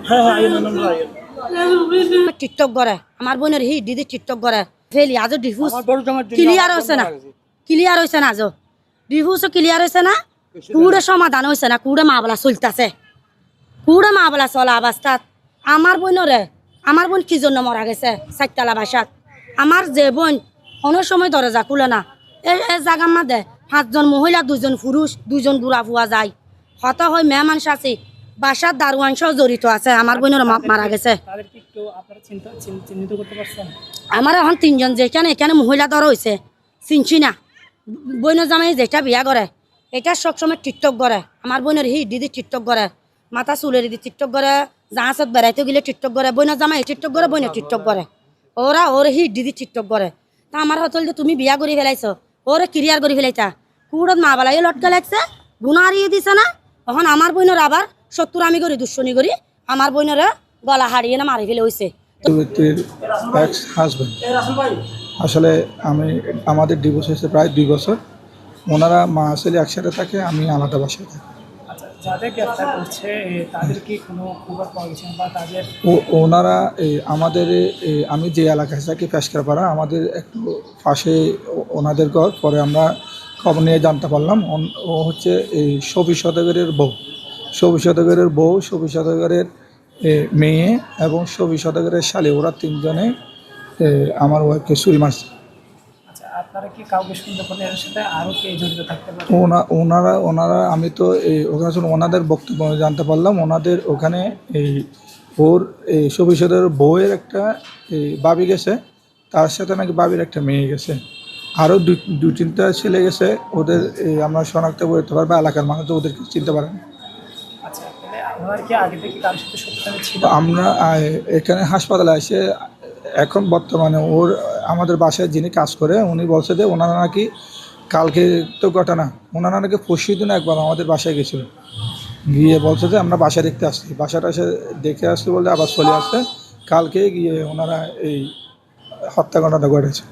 হ্যাঁ হ্যাঁ আইন আমরা আইন টিকটক করে আমার বোনের হি দিদি টিকটক করে ফেলি আজও ডিফিউজ আমার বড় জামার জন্য ক্লিয়ার হয়েছে না ক্লিয়ার হয়েছে না আজও ডিফিউজও ক্লিয়ার হয়েছে না কুড়ে সমাধান হয়েছে না কুড়ে মা বলা চলতেছে কুড়ে মা বলা চলা অবস্থাত আমার বোন কি জন্য মরা গেছে চারতলা বাসাত আমার যে বোন কোনো সময় দরজা খুলে না এই জায়গার মধ্যে 5 জন মহিলা 2 জন পুরুষ 2 জন বুড়া ফুয়া যায় হত হয় মেয়ে মানুষ আছে বাসার দারোয়ান সহ জড়িত আছে আমার বোনের মারা গেছে তাদেরকে একটু আপনারা চিহ্নিত করতে পারছেন আমার এখন 3 জন যেখানে এখানে মহিলা ধরা হয়েছে চিনছি না বোনের জামাই যেটা বিয়া করে এটা সবসময় টিকটক করে আমার বোনের হি দিদি টিকটক করে মাথা চুলের দি টিকটক করে জাহাজত বেড়াইতে গেলে টিকটক করে বোনের জামাই টিকটক করে বোনের টিকটক করে ওর হি দিদি টিকটক করে তা আমার হতল যে তুমি বিয়া করে ফেলাইছো ওরে ক্লিয়ার করে ফেলাইতা কুড়ত মা বালাই লটকা লাগছে গুণা হারিয়ে দিছে না এখন আমার বোনের আবার 70 আমি করি দুশ্মনী করি আমার বোনের গলা হারিয়ে না মারি ফেলে হয়েছে ব্যক্তির এক্স হাজব্যান্ড আসলে আমাদের ডিভোর্স হয়েছে প্রায় 2 বছর। ওনারা মা ছেলে একসাথে থাকে, আমি আলাদা বাসায় থাকি। আচ্ছা যাদের গ্রেফতার করছে তাদের কি কোনো খবর পাওয়া গেছে বা তাদের ওনারা আমাদের আমি যে এলাকায় থাকি ফেসকারপাড়া, আমাদের একটু পাশে ওনাদের ঘর। পরে আমরা খবর নিয়ে জানতে পারলাম ও হচ্ছে এই শফি সওদাগরের বউ, শফি সওদাগরের বউ, শফি সওদাগরের মেয়ে এবং শফি সওদাগরের শালী, ওরা 3 জনে আমার ওয়াইফকে ছুরি মারছে। আচ্ছা আপনারা কি কাউকে শুনতে পারেন এর সাথে আরও কে জড়িত থাকতে পারে? ওনারা আমি তো ওখানে শুনে ওনাদের বক্তব্য জানতে পারলাম। ওনাদের ওখানে ওর শফি সওদাগরের বউয়ের একটা বাবি গেছে, তার সাথে নাকি বাবির একটা মেয়ে গেছে, আরও 2-3টা ছেলে গেছে। ওদের আমরা শনাক্ত করতে পারবো, এলাকার মানুষ ওদেরকে চিনতে পারেন। আচ্ছা তাহলে আপনারা কি আগে থেকে কারোর সাথে শত্রুতা ছিল? আমরা এখানে হাসপাতালে এসে এখন বর্তমানে আমাদের বাসায় যিনি কাজ করে উনি বলছে যে ওনারা নাকি কালকে তো ঘটনা, ওনারা নাকি পরশুদিন একবার আমাদের বাসায় গেছিল, গিয়ে বলছে যে আমরা বাসা দেখতে আসছি, বাসাটা এসে দেখে আসছি বলে আবার চলে আসছে। কালকে গিয়ে ওনারা এই হত্যাকাণ্ডটা ঘটেছে।